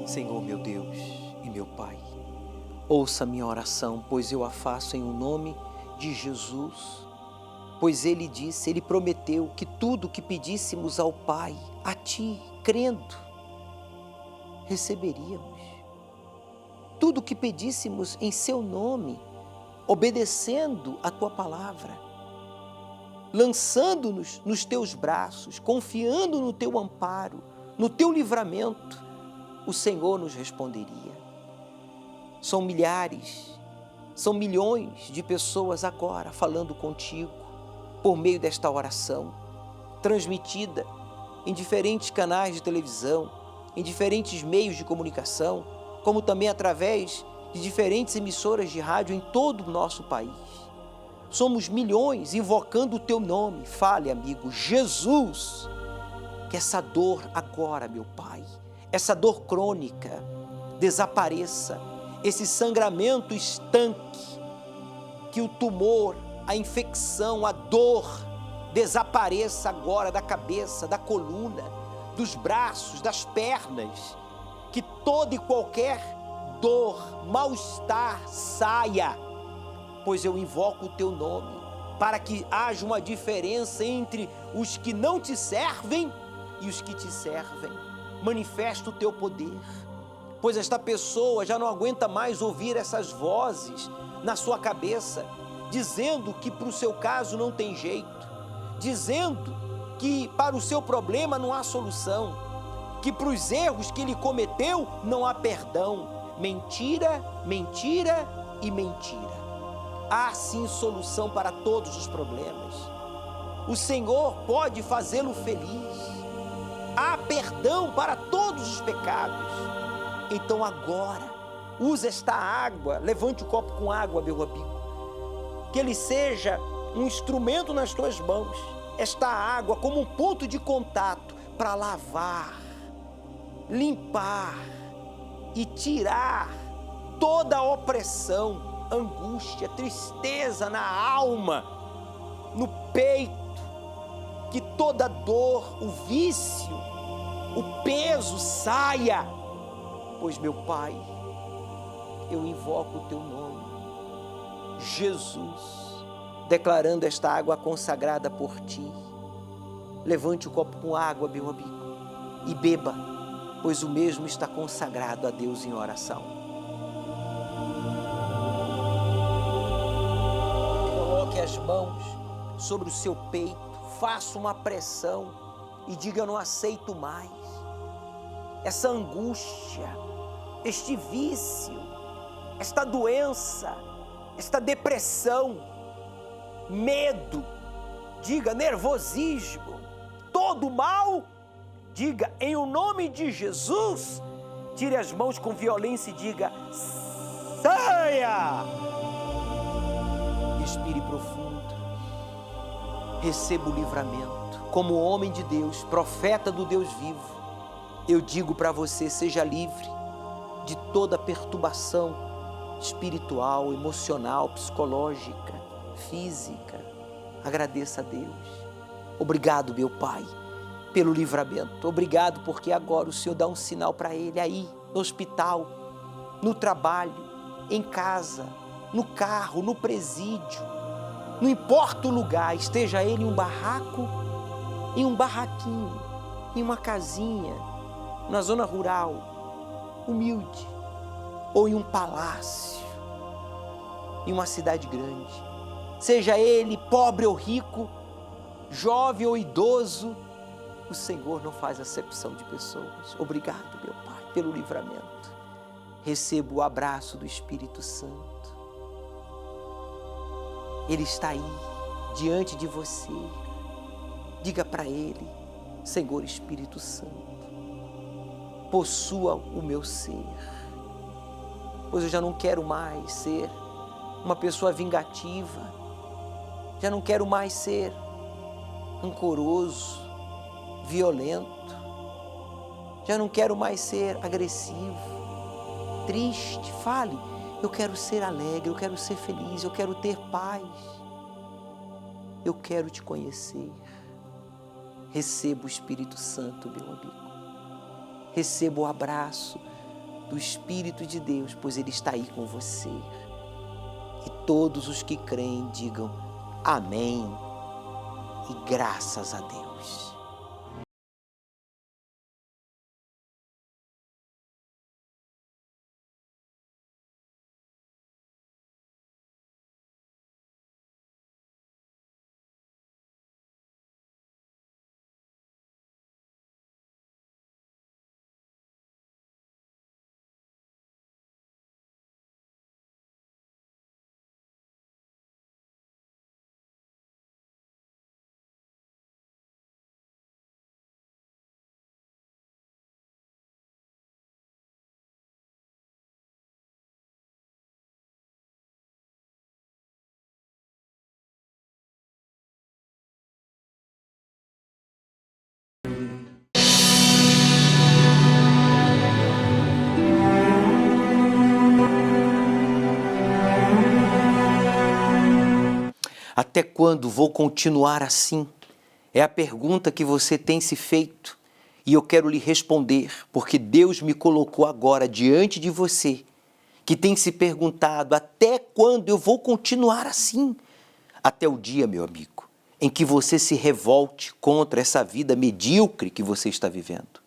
Senhor meu Deus e meu Pai, ouça minha oração, pois eu a faço em o nome de Jesus. Pois Ele disse, Ele prometeu que tudo que pedíssemos ao Pai, a Ti, crendo, receberíamos. Tudo que pedíssemos em Seu nome, obedecendo a Tua palavra, lançando-nos nos Teus braços, confiando no Teu amparo, no Teu livramento, o Senhor nos responderia. São milhares, são milhões de pessoas agora falando contigo por meio desta oração, transmitida em diferentes canais de televisão, em diferentes meios de comunicação, como também através de diferentes emissoras de rádio em todo o nosso país. Somos milhões invocando o Teu nome. Fale, amigo, Jesus, que essa dor agora, meu Pai, essa dor crônica desapareça, esse sangramento estanque, que o tumor, a infecção, a dor desapareça agora da cabeça, da coluna, dos braços, das pernas, que toda e qualquer dor, mal-estar saia, pois eu invoco o Teu nome, para que haja uma diferença entre os que não Te servem e os que Te servem. Manifesta o Teu poder, pois esta pessoa já não aguenta mais ouvir essas vozes na sua cabeça, dizendo que para o seu caso não tem jeito, dizendo que para o seu problema não há solução, que para os erros que ele cometeu não há perdão. Mentira, mentira e mentira. Há sim solução para todos os problemas. O Senhor pode fazê-lo feliz. Há perdão para todos os pecados. Então agora, use esta água, levante o copo com água, meu amigo. Que ele seja um instrumento nas tuas mãos. Esta água como um ponto de contato para lavar, limpar e tirar toda a opressão, angústia, tristeza na alma, no peito, que toda dor, o vício, o peso saia, pois, meu Pai, eu invoco o Teu nome, Jesus, declarando esta água consagrada por Ti. Levante o copo com água, meu amigo, e beba, pois o mesmo está consagrado a Deus em oração. Coloque as mãos sobre o seu peito, faça uma pressão e diga: eu não aceito mais essa angústia, este vício, esta doença, esta depressão, medo, diga nervosismo, todo mal, diga em o nome de Jesus, tire as mãos com violência e diga: saia! Respire profundo. Receba o livramento. Como homem de Deus, profeta do Deus vivo, eu digo para você: seja livre de toda perturbação espiritual, emocional, psicológica, física. Agradeça a Deus. Obrigado, meu Pai, pelo livramento. Obrigado porque agora o Senhor dá um sinal para ele aí, no hospital, no trabalho, em casa, no carro, no presídio. Não importa o lugar, esteja ele em um barraco, em um barraquinho, em uma casinha, na zona rural, humilde, ou em um palácio, em uma cidade grande. Seja ele pobre ou rico, jovem ou idoso, o Senhor não faz acepção de pessoas. Obrigado, meu Pai, pelo livramento. Receba o abraço do Espírito Santo. Ele está aí, diante de você. Diga para Ele: Senhor Espírito Santo, possua o meu ser, pois eu já não quero mais ser uma pessoa vingativa, já não quero mais ser rancoroso, violento, já não quero mais ser agressivo, triste. Fale: eu quero ser alegre, eu quero ser feliz, eu quero ter paz. eu quero te conhecer. Receba o Espírito Santo, meu amigo. Receba o abraço do Espírito de Deus, pois Ele está aí com você. E todos os que creem digam amém e graças a Deus. Até quando vou continuar assim? É a pergunta que você tem se feito e eu quero lhe responder, porque Deus me colocou agora diante de você, que tem se perguntado até quando eu vou continuar assim? Até o dia, meu amigo, em que você se revolte contra essa vida medíocre que você está vivendo.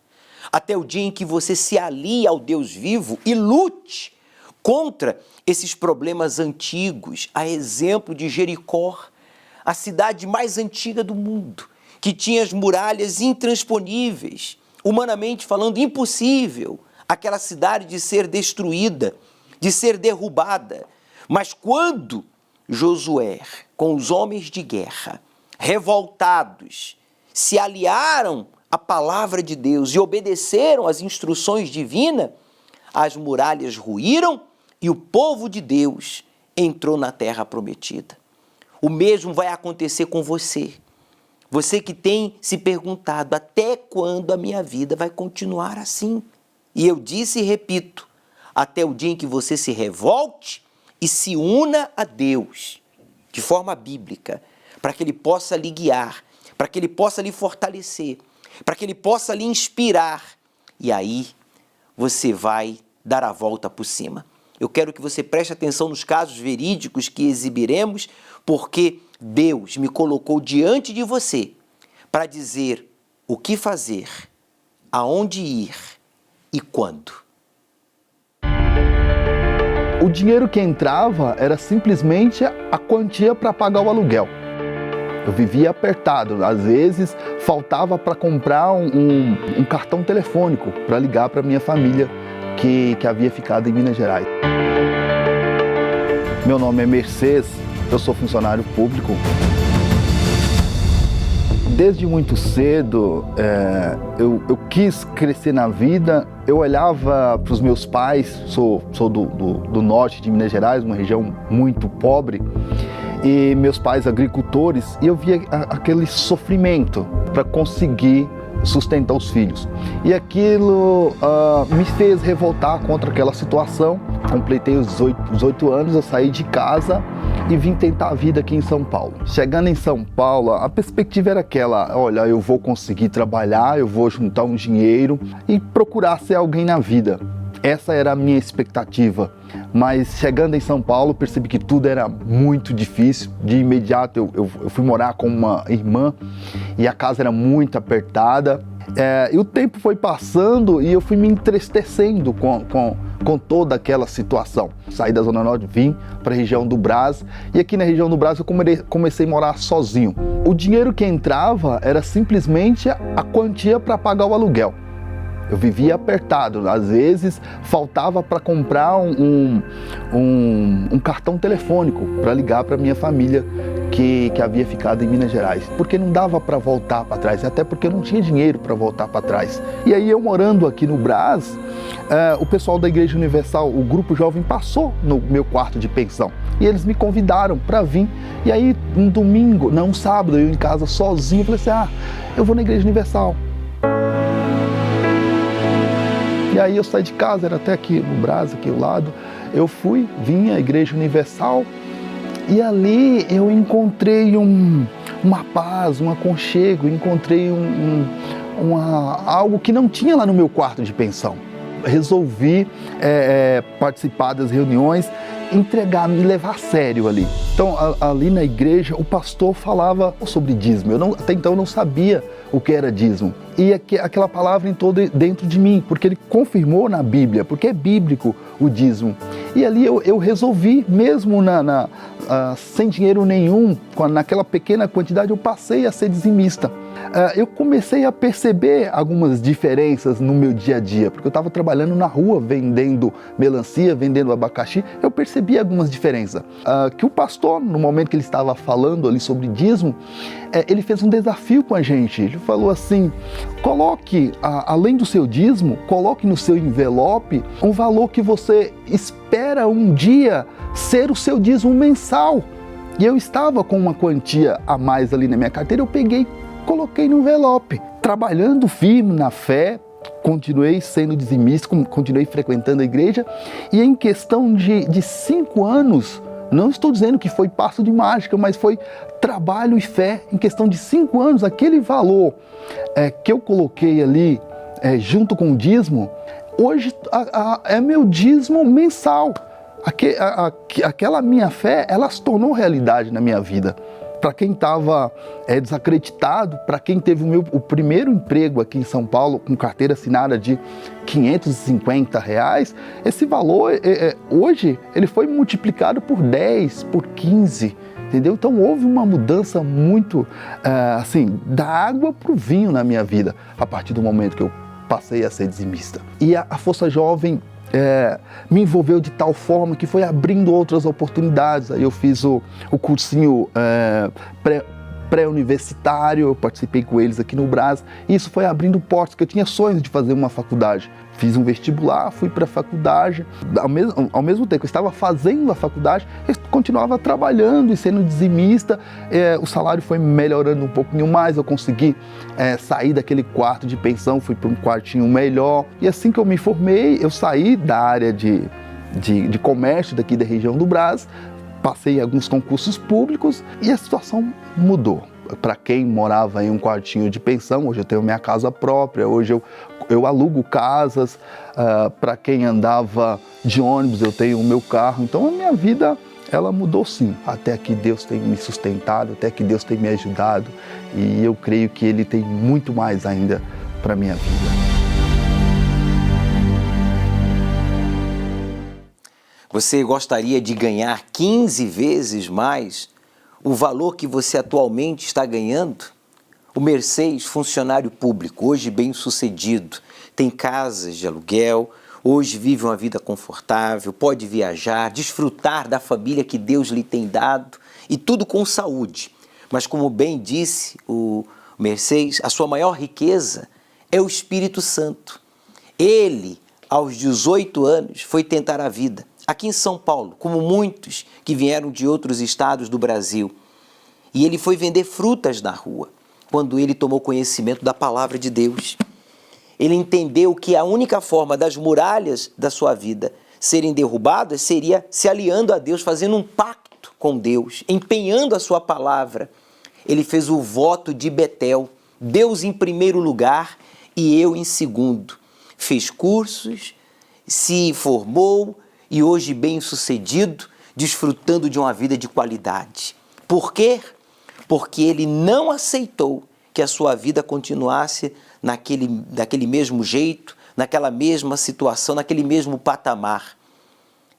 Até o dia em que você se alie ao Deus vivo e lute contra esses problemas antigos, a exemplo de Jericó, a cidade mais antiga do mundo, que tinha as muralhas intransponíveis, humanamente falando, impossível, aquela cidade de ser destruída, de ser derrubada. Mas quando Josué, com os homens de guerra, revoltados, se aliaram à palavra de Deus e obedeceram às instruções divinas, as muralhas ruíram e o povo de Deus entrou na terra prometida. O mesmo vai acontecer com você. Você que tem se perguntado, até quando a minha vida vai continuar assim? E eu disse e repito, até o dia em que você se revolte e se una a Deus, de forma bíblica, para que Ele possa lhe guiar, para que Ele possa lhe fortalecer, para que Ele possa lhe inspirar. E aí você vai dar a volta por cima. Eu quero que você preste atenção nos casos verídicos que exibiremos, porque Deus me colocou diante de você para dizer o que fazer, aonde ir e quando. O dinheiro que entrava era simplesmente a quantia para pagar o aluguel. Eu vivia apertado, às vezes faltava para comprar um cartão telefônico para ligar para minha família que havia ficado em Minas Gerais. Meu nome é Mercedes, eu sou funcionário público. Desde muito cedo eu quis crescer na vida. Eu olhava para os meus pais, sou do norte de Minas Gerais, uma região muito pobre, e meus pais agricultores, e eu via aquele sofrimento para conseguir sustentar os filhos. E aquilo me fez revoltar contra aquela situação. Completei os 18 anos, eu saí de casa e vim tentar a vida aqui em São Paulo. Chegando em São Paulo, a perspectiva era aquela: olha, eu vou conseguir trabalhar, eu vou juntar um dinheiro e procurar ser alguém na vida. Essa era a minha expectativa. Mas chegando em São Paulo, percebi que tudo era muito difícil. De imediato eu fui morar com uma irmã e a casa era muito apertada. E o tempo foi passando e eu fui me entristecendo com toda aquela situação. Saí da Zona Norte, vim para a região do Brás, e aqui na região do Brás eu comecei a morar sozinho. O dinheiro que entrava era simplesmente a quantia para pagar o aluguel. Eu vivia apertado, às vezes faltava para comprar um cartão telefônico para ligar para minha família que havia ficado em Minas Gerais, porque não dava para voltar para trás, até porque eu não tinha dinheiro para voltar para trás. E aí eu morando aqui no Brás, o pessoal da Igreja Universal, o grupo jovem, passou no meu quarto de pensão e eles me convidaram para vir. E aí um sábado, eu em casa sozinho, falei assim: eu vou na Igreja Universal. E aí eu saí de casa, era até aqui no Brás, aqui ao lado. Eu vim à Igreja Universal e ali eu encontrei um uma paz, um aconchego, encontrei algo que não tinha lá no meu quarto de pensão. Resolvi participar das reuniões, me levar a sério ali. Então, ali na igreja, o pastor falava sobre dízimo. Até então eu não sabia o que era dízimo. E aquela palavra entrou dentro de mim, porque ele confirmou na Bíblia, porque é bíblico o dízimo. E ali eu resolvi, mesmo sem dinheiro nenhum, naquela pequena quantidade, eu passei a ser dizimista. Eu comecei a perceber algumas diferenças no meu dia a dia, porque eu estava trabalhando na rua, vendendo melancia, vendendo abacaxi, eu percebi algumas diferenças. Que o pastor, no momento que ele estava falando ali sobre dízimo, ele fez um desafio com a gente. Ele falou assim: coloque, além do seu dízimo, coloque no seu envelope um valor que você espera um dia ser o seu dízimo mensal. E eu estava com uma quantia a mais ali na minha carteira, eu peguei, coloquei no envelope, trabalhando firme na fé, continuei sendo dizimista, continuei frequentando a igreja, e em questão de 5 anos, não estou dizendo que foi passo de mágica, mas foi trabalho e fé. Em questão de 5 anos, aquele valor que eu coloquei ali junto com o dízimo, hoje é meu dízimo mensal. Aquela minha fé, ela se tornou realidade na minha vida. Para quem estava desacreditado, para quem teve o primeiro emprego aqui em São Paulo com carteira assinada de R$550, esse valor hoje ele foi multiplicado por 10, por 15, entendeu? Então houve uma mudança muito assim, da água para o vinho na minha vida, a partir do momento que eu passei a ser dizimista. E a Força Jovem me envolveu de tal forma que foi abrindo outras oportunidades. Aí eu fiz o cursinho pré-universitário, eu participei com eles aqui no Brás, e isso foi abrindo portas, porque eu tinha sonhos de fazer uma faculdade. Fiz um vestibular, fui para a faculdade, ao mesmo tempo que eu estava fazendo a faculdade, eu continuava trabalhando e sendo dizimista, o salário foi melhorando um pouquinho mais, eu consegui sair daquele quarto de pensão, fui para um quartinho melhor, e assim que eu me formei, eu saí da área de comércio daqui da região do Brás, passei em alguns concursos públicos e a situação mudou. Para quem morava em um quartinho de pensão, hoje eu tenho minha casa própria, hoje eu alugo casas, para quem andava de ônibus eu tenho o meu carro, então a minha vida ela mudou sim, até que Deus tem me sustentado, até que Deus tem me ajudado, e eu creio que Ele tem muito mais ainda para a minha vida. Você gostaria de ganhar 15 vezes mais o valor que você atualmente está ganhando? O Mercedes, funcionário público, hoje bem-sucedido, tem casas de aluguel, hoje vive uma vida confortável, pode viajar, desfrutar da família que Deus lhe tem dado, e tudo com saúde. Mas como bem disse o Mercedes, a sua maior riqueza é o Espírito Santo. Ele, aos 18 anos, foi tentar a vida aqui em São Paulo, como muitos que vieram de outros estados do Brasil. E ele foi vender frutas na rua, quando ele tomou conhecimento da palavra de Deus. Ele entendeu que a única forma das muralhas da sua vida serem derrubadas seria se aliando a Deus, fazendo um pacto com Deus, empenhando a sua palavra. Ele fez o voto de Betel, Deus em primeiro lugar e eu em segundo. Fez cursos, se formou e hoje bem-sucedido, desfrutando de uma vida de qualidade. Por quê? Porque ele não aceitou que a sua vida continuasse daquele mesmo jeito, naquela mesma situação, naquele mesmo patamar.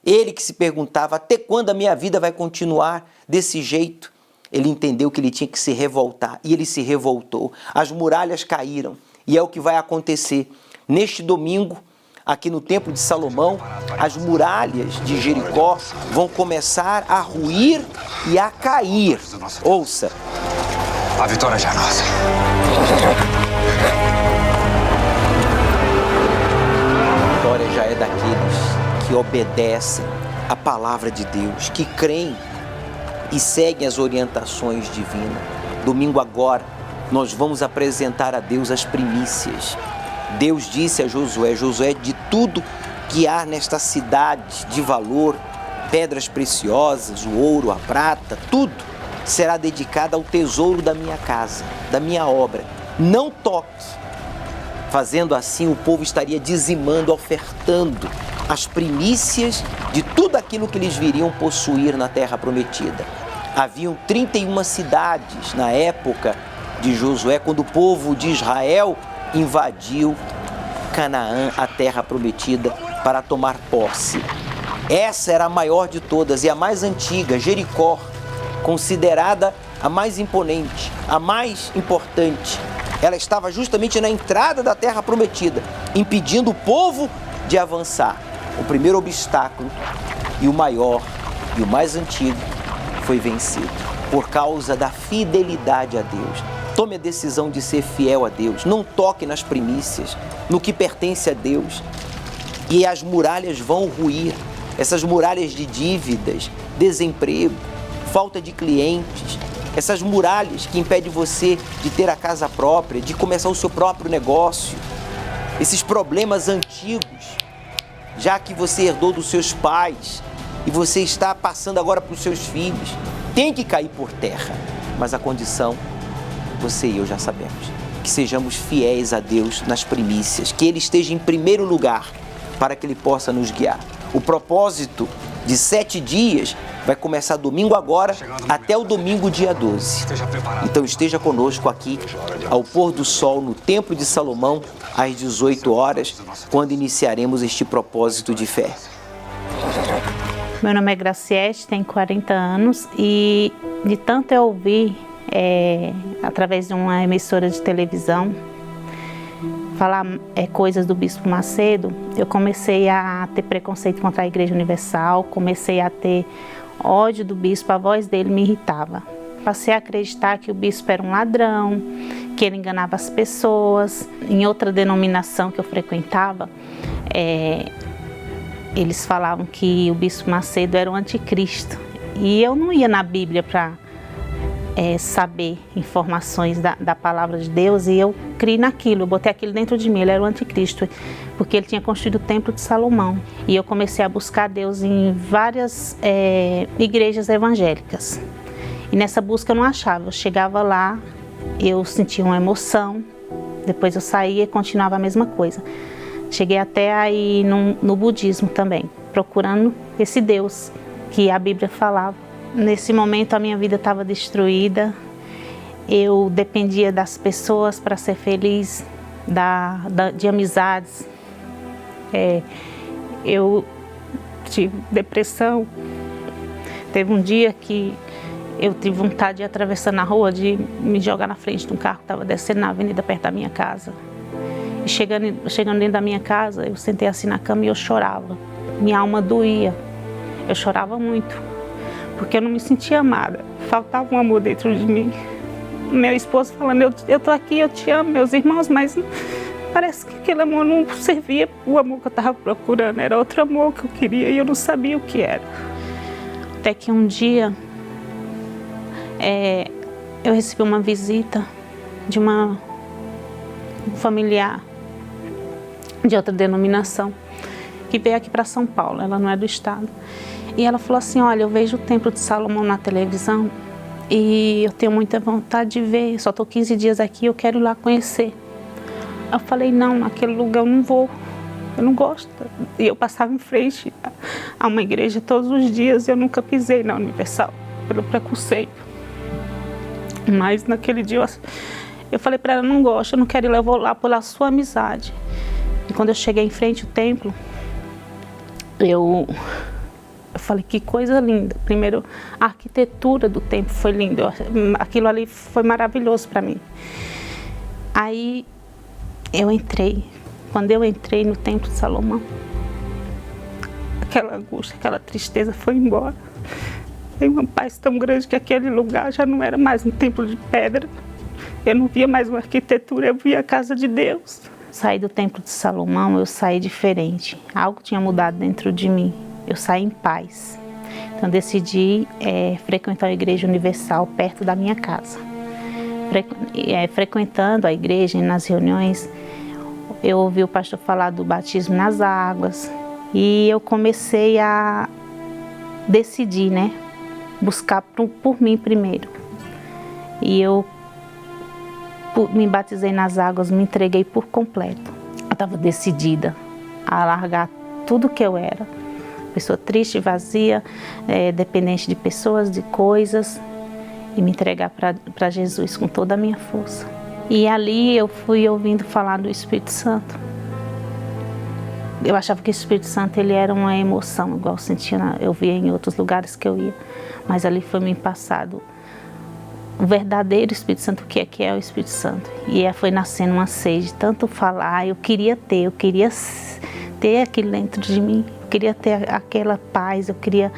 Ele que se perguntava, até quando a minha vida vai continuar desse jeito? Ele entendeu que ele tinha que se revoltar, e ele se revoltou. As muralhas caíram, e é o que vai acontecer. Neste domingo, aqui no Templo de Salomão, as muralhas de Jericó vão começar a ruir e a cair. Ouça. A vitória já é nossa. A vitória já é daqueles que obedecem a palavra de Deus, que creem e seguem as orientações divinas. Domingo agora, nós vamos apresentar a Deus as primícias. Deus disse a Josué, de tudo que há nesta cidade de valor, pedras preciosas, o ouro, a prata, tudo, será dedicada ao tesouro da minha casa, da minha obra. Não toque. Fazendo assim, o povo estaria dizimando, ofertando as primícias de tudo aquilo que eles viriam possuir na terra prometida. Haviam 31 cidades na época de Josué, quando o povo de Israel invadiu Canaã, a terra prometida, para tomar posse. Essa era a maior de todas e a mais antiga, Jericó, considerada a mais imponente, a mais importante. Ela estava justamente na entrada da terra prometida, impedindo o povo de avançar. O primeiro obstáculo e o maior e o mais antigo foi vencido por causa da fidelidade a Deus. Tome a decisão de ser fiel a Deus. Não toque nas primícias, no que pertence a Deus. E as muralhas vão ruir. Essas muralhas de dívidas, desemprego, falta de clientes. Essas muralhas que impedem você de ter a casa própria, de começar o seu próprio negócio. Esses problemas antigos, já que você herdou dos seus pais e você está passando agora para os seus filhos, tem que cair por terra. Mas a condição, você e eu já sabemos, que sejamos fiéis a Deus nas primícias, que Ele esteja em primeiro lugar para que Ele possa nos guiar. O propósito de 7 dias vai começar domingo agora até o domingo dia 12. Então esteja conosco aqui ao pôr do sol no Templo de Salomão às 18 horas, quando iniciaremos este propósito de fé. Meu nome é Graciete, tenho 40 anos e de tanto eu ouvir através de uma emissora de televisão falar coisas do Bispo Macedo, eu comecei a ter preconceito contra a Igreja Universal, comecei a ter ódio do bispo, a voz dele me irritava. Passei a acreditar que o bispo era um ladrão, que ele enganava as pessoas. Em outra denominação que eu frequentava, eles falavam que o Bispo Macedo era o anticristo. E eu não ia na Bíblia para saber informações da palavra de Deus, e eu criei naquilo, eu botei aquilo dentro de mim. Ele era o anticristo, porque ele tinha construído o Templo de Salomão. E eu comecei a buscar Deus em várias igrejas evangélicas. E nessa busca eu não achava. Eu chegava lá, eu sentia uma emoção, depois eu saía e continuava a mesma coisa. Cheguei até aí no budismo também, procurando esse Deus que a Bíblia falava. Nesse momento a minha vida estava destruída, eu dependia das pessoas para ser feliz, de amizades. Eu tive depressão. Teve um dia que eu tive vontade de atravessar na rua, de me jogar na frente de um carro que estava descendo na avenida perto da minha casa. E chegando dentro da minha casa, eu sentei assim na cama e eu chorava. Minha alma doía, eu chorava muito, porque eu não me sentia amada, faltava um amor dentro de mim. Meu esposo falando, eu tô aqui, eu te amo, meus irmãos, mas parece que aquele amor não servia o amor que eu estava procurando, era outro amor que eu queria e eu não sabia o que era. Até que um dia, eu recebi uma visita de um familiar de outra denominação, que veio aqui para São Paulo, ela não é do estado. E ela falou assim, olha, eu vejo o Templo de Salomão na televisão e eu tenho muita vontade de ver, só estou 15 dias aqui, eu quero ir lá conhecer. Eu falei, não, naquele lugar eu não vou, eu não gosto. E eu passava em frente a uma igreja todos os dias e eu nunca pisei na Universal, pelo preconceito. Mas naquele dia eu falei para ela, não gosto, eu não quero ir lá, eu vou lá pela sua amizade. E quando eu cheguei em frente ao templo, eu falei, que coisa linda. Primeiro, a arquitetura do templo foi linda. Aquilo ali foi maravilhoso para mim. Aí eu entrei. Quando eu entrei no Templo de Salomão, aquela angústia, aquela tristeza foi embora. Tem uma paz tão grande que aquele lugar já não era mais um templo de pedra. Eu não via mais uma arquitetura, eu via a casa de Deus. Saí do Templo de Salomão, eu saí diferente. Algo tinha mudado dentro de mim. Eu saí em paz. Então decidi frequentar a Igreja Universal perto da minha casa. Frequentando a igreja, nas reuniões, eu ouvi o pastor falar do batismo nas águas. E eu comecei a decidir, buscar por mim primeiro. E eu me batizei nas águas, me entreguei por completo. Eu estava decidida a largar tudo que eu era. Pessoa triste, vazia, dependente de pessoas, de coisas, e me entregar para Jesus com toda a minha força. E ali eu fui ouvindo falar do Espírito Santo. Eu achava que o Espírito Santo ele era uma emoção, igual eu via em outros lugares que eu ia. Mas ali foi me passado o verdadeiro Espírito Santo, o que é o Espírito Santo. E foi nascendo uma sede de tanto falar, eu queria ter aquilo dentro de mim. Eu queria ter aquela paz, eu queria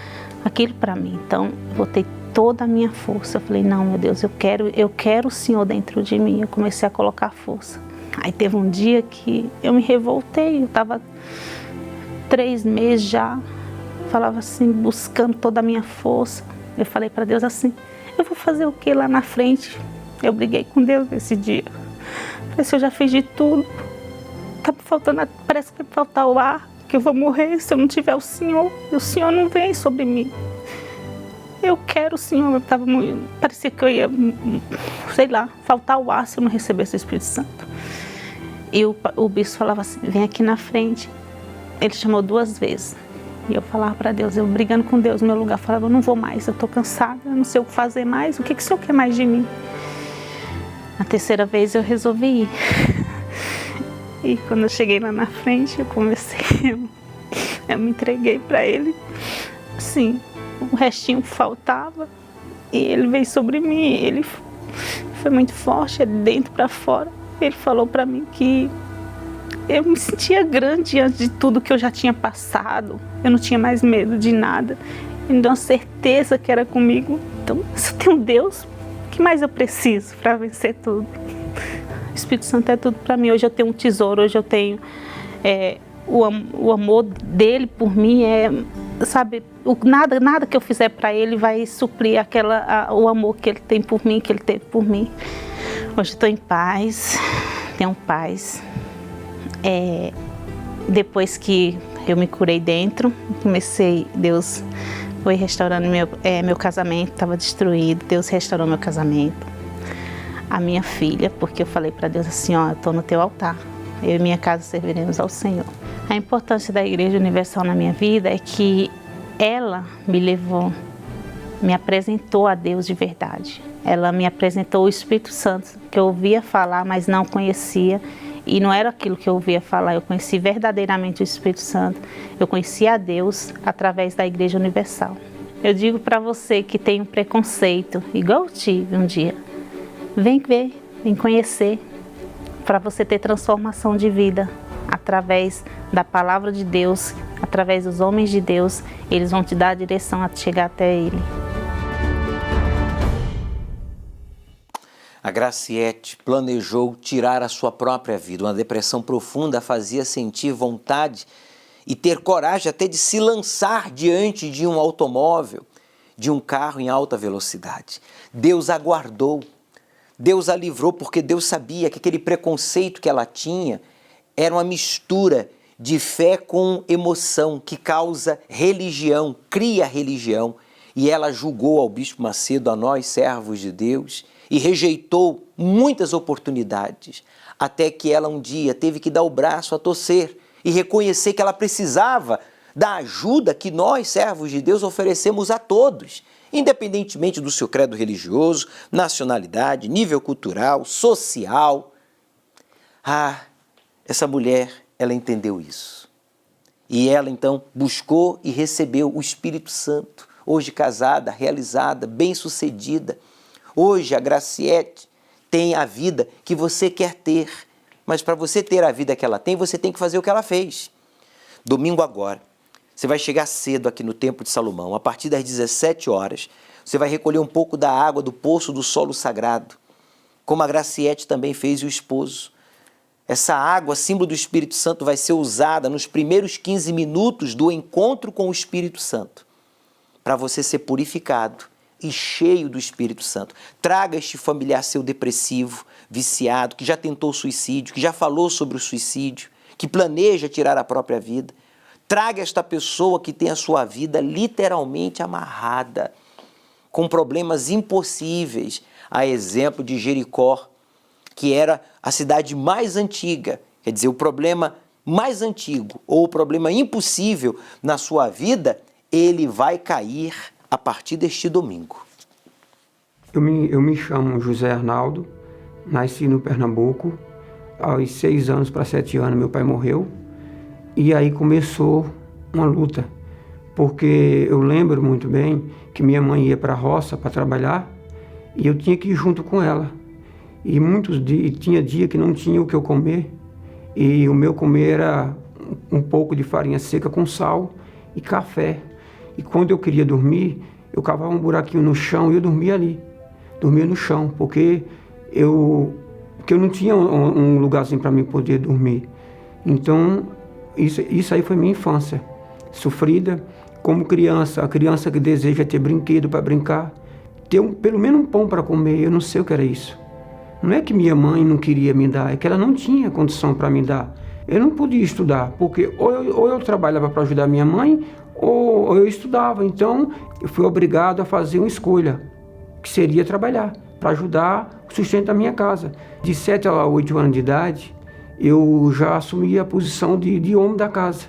aquilo para mim. Então, eu botei toda a minha força. Eu falei, não, meu Deus, eu quero o Senhor dentro de mim. Eu comecei a colocar força. Aí teve um dia que eu me revoltei, eu estava 3 meses já, falava assim, buscando toda a minha força. Eu falei para Deus assim, eu vou fazer o que lá na frente? Eu briguei com Deus nesse dia. Falei, se eu já fiz de tudo, tá me faltando, parece que vai faltar o ar, que eu vou morrer se eu não tiver o Senhor. E o Senhor não vem sobre mim. Eu quero o Senhor, parecia que eu ia, sei lá, faltar o ar se eu não recebesse o Espírito Santo. E o bispo falava assim, vem aqui na frente. Ele chamou 2 vezes. E eu falava para Deus, eu brigando com Deus no meu lugar, falava, eu não vou mais, eu estou cansada, eu não sei o que fazer mais, o que o Senhor quer mais de mim? Na 3ª vez eu resolvi ir. E quando eu cheguei lá na frente, eu comecei, eu me entreguei para Ele, assim, o restinho faltava, e Ele veio sobre mim, Ele foi muito forte, de dentro para fora. Ele falou para mim que eu me sentia grande diante de tudo que eu já tinha passado. Eu não tinha mais medo de nada. Ele me deu uma certeza que era comigo. Então, se eu tenho Deus, o que mais eu preciso para vencer tudo? O Espírito Santo é tudo para mim. Hoje eu tenho um tesouro, hoje eu tenho o amor dele por mim. Sabe, nada que eu fizer para ele vai suprir o amor que ele tem por mim, que ele teve por mim. Hoje estou em paz, tenho paz. Depois que eu me curei dentro, Deus foi restaurando meu casamento, estava destruído, Deus restaurou meu casamento. A minha filha, porque eu falei para Deus assim, ó, eu estou no teu altar, eu e minha casa serviremos ao Senhor. A importância da Igreja Universal na minha vida é que ela me levou, me apresentou a Deus de verdade. Ela me apresentou o Espírito Santo, que eu ouvia falar, mas não conhecia. E não era aquilo que eu ouvia falar, eu conheci verdadeiramente o Espírito Santo. Eu conheci a Deus através da Igreja Universal. Eu digo para você que tem um preconceito, igual eu tive um dia, vem ver, vem conhecer, para você ter transformação de vida através da palavra de Deus, através dos homens de Deus, eles vão te dar a direção a chegar até Ele. A Graciete planejou tirar a sua própria vida. Uma depressão profunda a fazia sentir vontade e ter coragem até de se lançar diante de um automóvel, de um carro em alta velocidade. Deus a guardou, Deus a livrou, porque Deus sabia que aquele preconceito que ela tinha era uma mistura de fé com emoção, que causa religião, cria religião. E ela julgou ao Bispo Macedo, a nós, servos de Deus, e rejeitou muitas oportunidades, até que ela um dia teve que dar o braço a torcer e reconhecer que ela precisava da ajuda que nós, servos de Deus, oferecemos a todos, independentemente do seu credo religioso, nacionalidade, nível cultural, social. Essa mulher, ela entendeu isso. E ela então buscou e recebeu o Espírito Santo, hoje casada, realizada, bem-sucedida. Hoje a Graciete tem a vida que você quer ter, mas para você ter a vida que ela tem, você tem que fazer o que ela fez. Domingo agora, você vai chegar cedo aqui no Templo de Salomão, a partir das 17 horas, você vai recolher um pouco da água do poço do solo sagrado, como a Graciete também fez e o esposo. Essa água, símbolo do Espírito Santo, vai ser usada nos primeiros 15 minutos do encontro com o Espírito Santo, para você ser purificado e cheio do Espírito Santo. Traga este familiar seu depressivo, viciado, que já tentou suicídio, que já falou sobre o suicídio, que planeja tirar a própria vida. Traga esta pessoa que tem a sua vida literalmente amarrada. com problemas impossíveis, a exemplo de Jericó, que era a cidade mais antiga, quer dizer, o problema mais antigo ou o problema impossível na sua vida, ele vai cair a partir deste domingo. Eu me chamo José Arnaldo, nasci no Pernambuco, aos 6 anos para 7 anos meu pai morreu, e aí começou uma luta, porque eu lembro muito bem que minha mãe ia para a roça para trabalhar e eu tinha que ir junto com ela. E muitos dias, tinha dia que não tinha o que eu comer, e o meu comer era um pouco de farinha seca com sal e café. E quando eu queria dormir, eu cavava um buraquinho no chão e eu dormia ali. Dormia no chão, porque eu não tinha um lugarzinho para mim poder dormir. Então, isso aí foi minha infância, sofrida. Como criança, a criança que deseja ter brinquedo para brincar, ter pelo menos um pão para comer, eu não sei o que era isso. Não é que minha mãe não queria me dar, é que ela não tinha condição para me dar. Eu não podia estudar, porque ou eu trabalhava para ajudar minha mãe, ou eu estudava. Então, eu fui obrigado a fazer uma escolha, que seria trabalhar, para ajudar o sustento da minha casa. De 7 a 8 anos de idade, eu já assumi a posição de homem da casa.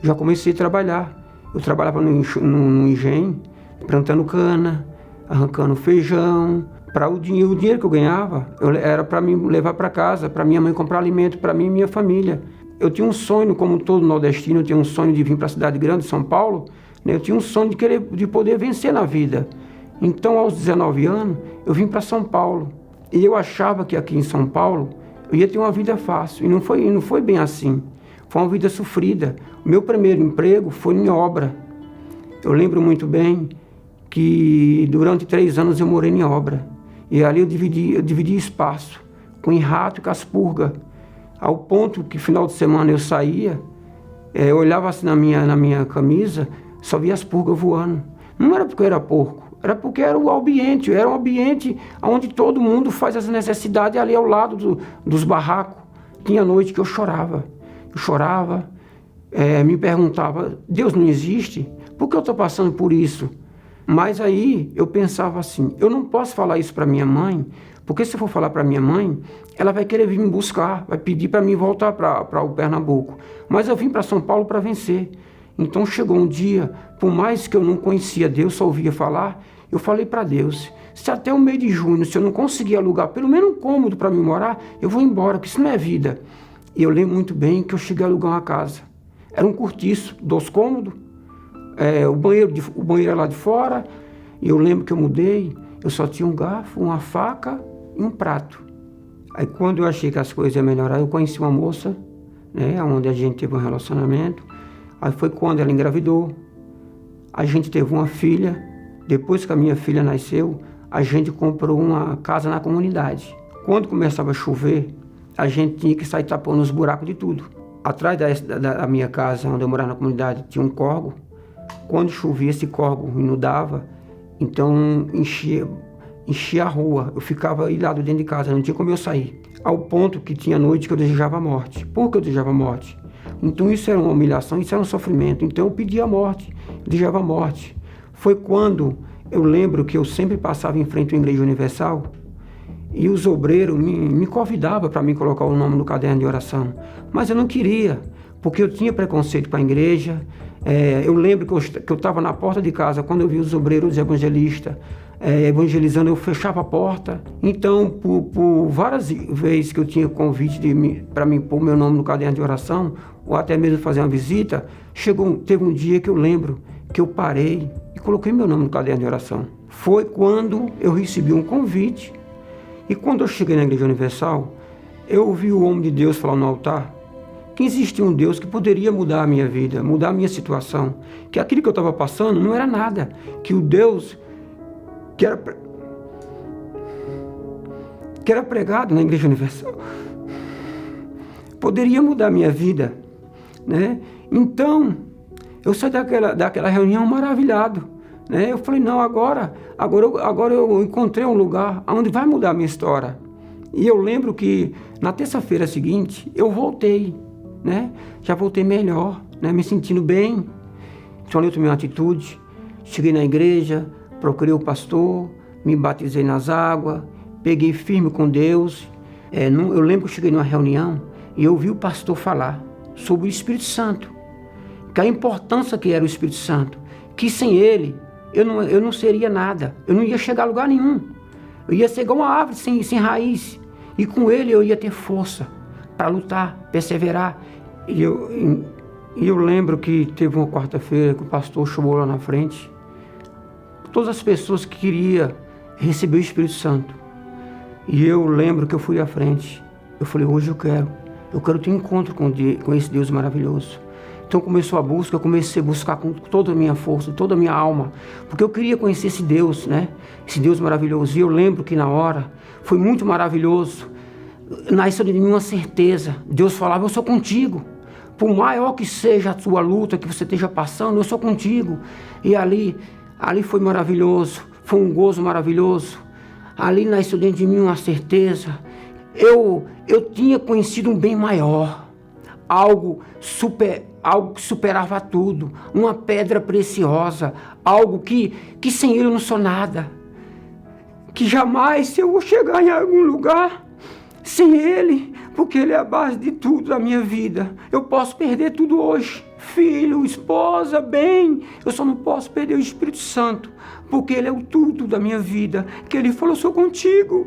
Já comecei a trabalhar. Eu trabalhava no engenho, plantando cana, arrancando feijão. Para o dinheiro que eu ganhava, era para me levar para casa, para minha mãe comprar alimento para mim e minha família. Eu tinha um sonho, como todo nordestino, eu tinha um sonho de vir para a cidade grande, São Paulo, né? Eu tinha um sonho de poder vencer na vida. Então, aos 19 anos, eu vim para São Paulo. E eu achava que aqui em São Paulo eu ia ter uma vida fácil. E não foi bem assim. Foi uma vida sofrida. O meu primeiro emprego foi em obra. Eu lembro muito bem que durante 3 anos eu morei em obra. E ali eu dividi espaço com rato e com as purgas. Ao ponto que final de semana eu saía, eu olhava assim na minha camisa, só via as purgas voando. Não era porque eu era porco. Era porque era um ambiente onde todo mundo faz as necessidades ali ao lado dos barracos. Tinha noite que eu chorava. Me perguntava, Deus não existe? Por que eu estou passando por isso? Mas aí eu pensava assim, eu não posso falar isso para minha mãe, porque se eu for falar para minha mãe, ela vai querer vir me buscar, vai pedir para mim voltar para o Pernambuco. Mas eu vim para São Paulo para vencer. Então chegou um dia, por mais que eu não conhecia Deus, só ouvia falar, eu falei para Deus, se até o mês de junho, se eu não conseguir alugar pelo menos um cômodo para me morar, eu vou embora, porque isso não é vida. E eu lembro muito bem que eu cheguei a alugar uma casa. Era um cortiço, 2 cômodos, o banheiro era lá de fora, e eu lembro que eu mudei, eu só tinha um garfo, uma faca e um prato. Aí quando eu achei que as coisas iam melhorar, eu conheci uma moça, né, onde a gente teve um relacionamento. Aí foi quando ela engravidou, a gente teve uma filha. Depois que a minha filha nasceu, a gente comprou uma casa na comunidade. Quando começava a chover, a gente tinha que sair tapando os buracos de tudo. Atrás da minha casa, onde eu morava na comunidade, tinha um córrego. Quando chovia, esse córrego inundava, então enchia a rua. Eu ficava ilhado dentro de casa, não tinha como eu sair. Ao ponto que tinha noite que eu desejava a morte. Por que eu desejava a morte? Então isso era uma humilhação, isso era um sofrimento. Então eu pedia a morte, eu desejava a morte. Foi quando eu lembro que eu sempre passava em frente à Igreja Universal e os obreiros me convidavam para me colocar o nome no caderno de oração. Mas eu não queria, porque eu tinha preconceito com a igreja. Eu lembro que eu estava na porta de casa, quando eu vi os obreiros evangelistas evangelizando, eu fechava a porta. Então, por várias vezes que eu tinha convite para mim pôr meu nome no caderno de oração, ou até mesmo fazer uma visita, teve um dia que eu lembro que eu parei e coloquei meu nome no caderno de oração. Foi quando eu recebi um convite, e quando eu cheguei na Igreja Universal, eu ouvi o homem de Deus falar no altar que existia um Deus que poderia mudar a minha vida, mudar a minha situação, que aquilo que eu estava passando não era nada, que o Deus que era pregado na Igreja Universal poderia mudar a minha vida, né? Então, eu saí daquela reunião maravilhado, né? Eu falei, não, agora eu encontrei um lugar onde vai mudar a minha história. E eu lembro que na terça-feira seguinte, eu voltei, né? Já voltei melhor, né? Me sentindo bem. Então eu tomei uma atitude, cheguei na igreja, procurei o pastor, me batizei nas águas, peguei firme com Deus. Eu lembro que eu cheguei numa reunião e eu ouvi o pastor falar sobre o Espírito Santo, que a importância que era o Espírito Santo, que sem ele eu não seria nada, eu não ia chegar a lugar nenhum, eu ia ser igual uma árvore sem raiz, e com ele eu ia ter força para lutar, perseverar. E eu lembro que teve uma quarta-feira que o pastor chamou lá na frente todas as pessoas que queriam receber o Espírito Santo. E eu lembro que eu fui à frente. Eu falei, hoje eu quero ter um encontro com esse Deus maravilhoso. Então começou a busca, eu comecei a buscar com toda a minha força, toda a minha alma, porque eu queria conhecer esse Deus, né? Esse Deus maravilhoso. E eu lembro que na hora foi muito maravilhoso. Nasceu de mim uma certeza. Deus falava, eu sou contigo. Por maior que seja a sua luta que você esteja passando, eu sou contigo. E ali foi maravilhoso, foi um gozo maravilhoso. Ali nasceu dentro de mim uma certeza. Eu tinha conhecido um bem maior, algo que superava tudo, uma pedra preciosa, algo que sem ele eu não sou nada. Que jamais, se eu vou chegar em algum lugar sem ele, porque ele é a base de tudo da minha vida. Eu posso perder tudo hoje, filho, esposa, bem, eu só não posso perder o Espírito Santo, porque ele é o tudo da minha vida. Que ele falou, eu sou contigo,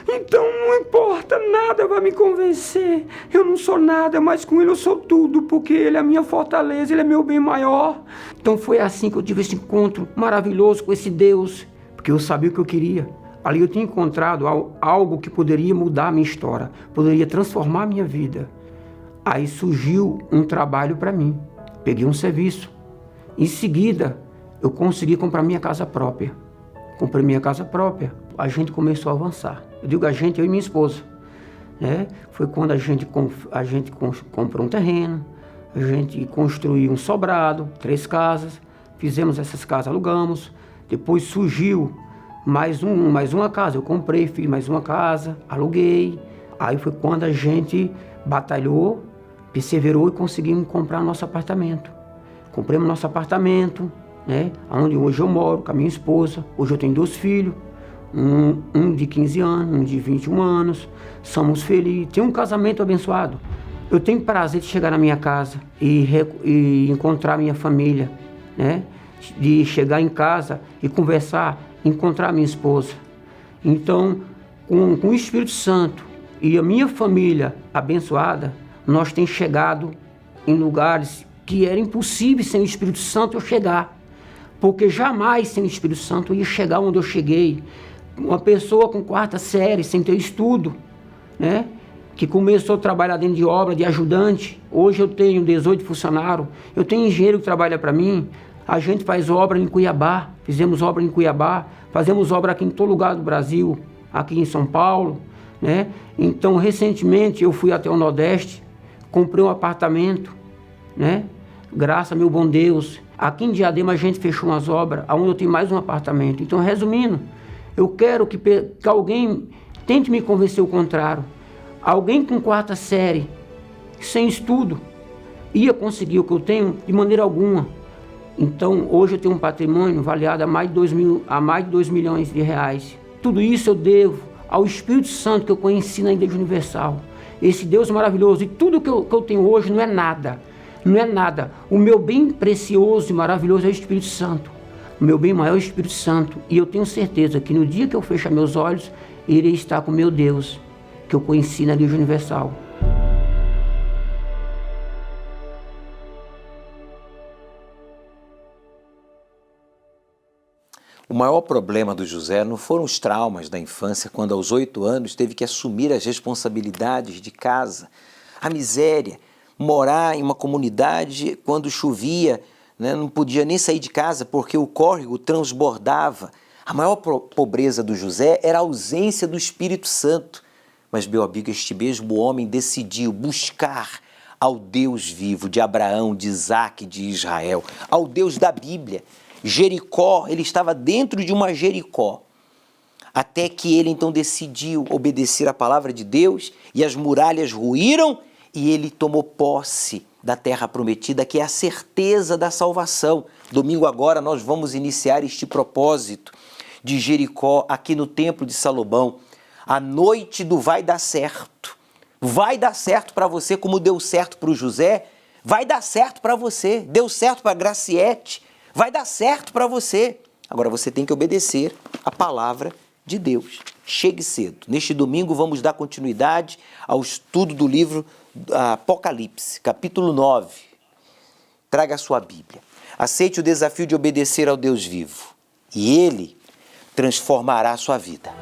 então não importa, nada vai me convencer, eu não sou nada, mas com ele eu sou tudo, porque ele é a minha fortaleza, ele é meu bem maior. Então foi assim que eu tive esse encontro maravilhoso com esse Deus, porque eu sabia o que eu queria. Ali eu tinha encontrado algo que poderia mudar a minha história, poderia transformar a minha vida. Aí surgiu um trabalho para mim, peguei um serviço. Em seguida, eu consegui comprar minha casa própria. Comprei minha casa própria, a gente começou a avançar. Eu digo a gente, eu e minha esposa. Né? Foi quando a gente comprou um terreno, a gente construiu um sobrado, 3 casas, fizemos essas casas, alugamos. Depois surgiu mais uma casa, eu comprei, fiz mais uma casa, aluguei. Aí foi quando a gente batalhou, perseverou e conseguimos comprar nosso apartamento. Compramos nosso apartamento, né? Onde hoje eu moro com a minha esposa. Hoje eu tenho 2 filhos, um de 15 anos, um de 21 anos. Somos felizes, tem um casamento abençoado. Eu tenho prazer de chegar na minha casa e encontrar minha família, né? De chegar em casa e conversar, encontrar minha esposa. Então, com o Espírito Santo e a minha família abençoada, nós temos chegado em lugares que era impossível sem o Espírito Santo eu chegar. Porque jamais sem o Espírito Santo eu ia chegar onde eu cheguei. Uma pessoa com 4ª série, sem ter estudo, né? Que começou a trabalhar dentro de obra, de ajudante. Hoje eu tenho 18 funcionários, eu tenho engenheiro que trabalha para mim. A gente faz obra em Cuiabá, fizemos obra em Cuiabá, fazemos obra aqui em todo lugar do Brasil, aqui em São Paulo, né? Então, recentemente eu fui até o Nordeste, comprei um apartamento, né? Graças a meu bom Deus. Aqui em Diadema a gente fechou umas obras, onde eu tenho mais um apartamento. Então, resumindo, eu quero que alguém tente me convencer o contrário. Alguém com 4ª série, sem estudo, ia conseguir o que eu tenho de maneira alguma. Então, hoje eu tenho um patrimônio avaliado a mais de 2 milhões de reais. Tudo isso eu devo ao Espírito Santo que eu conheci na Igreja Universal. Esse Deus maravilhoso. E tudo que eu tenho hoje não é nada. Não é nada. O meu bem precioso e maravilhoso é o Espírito Santo. O meu bem maior é o Espírito Santo. E eu tenho certeza que no dia que eu fechar meus olhos, irei estar com o meu Deus, que eu conheci na Igreja Universal. O maior problema do José não foram os traumas da infância, quando aos 8 anos teve que assumir as responsabilidades de casa, a miséria, morar em uma comunidade quando chovia, né, não podia nem sair de casa porque o córrego transbordava. A maior pobreza do José era a ausência do Espírito Santo. Mas, meu amigo, este mesmo homem decidiu buscar ao Deus vivo de Abraão, de Isaac, de Israel, ao Deus da Bíblia. Jericó, ele estava dentro de uma Jericó, até que ele então decidiu obedecer à palavra de Deus e as muralhas ruíram e ele tomou posse da terra prometida, que é a certeza da salvação. Domingo agora nós vamos iniciar este propósito de Jericó aqui no Templo de Salomão. A noite do vai dar certo. Vai dar certo para você como deu certo para o José. Vai dar certo para você. Deu certo para a Graciete. Vai dar certo para você. Agora você tem que obedecer a palavra de Deus. Chegue cedo. Neste domingo vamos dar continuidade ao estudo do livro Apocalipse, capítulo 9. Traga a sua Bíblia. Aceite o desafio de obedecer ao Deus vivo e Ele transformará a sua vida.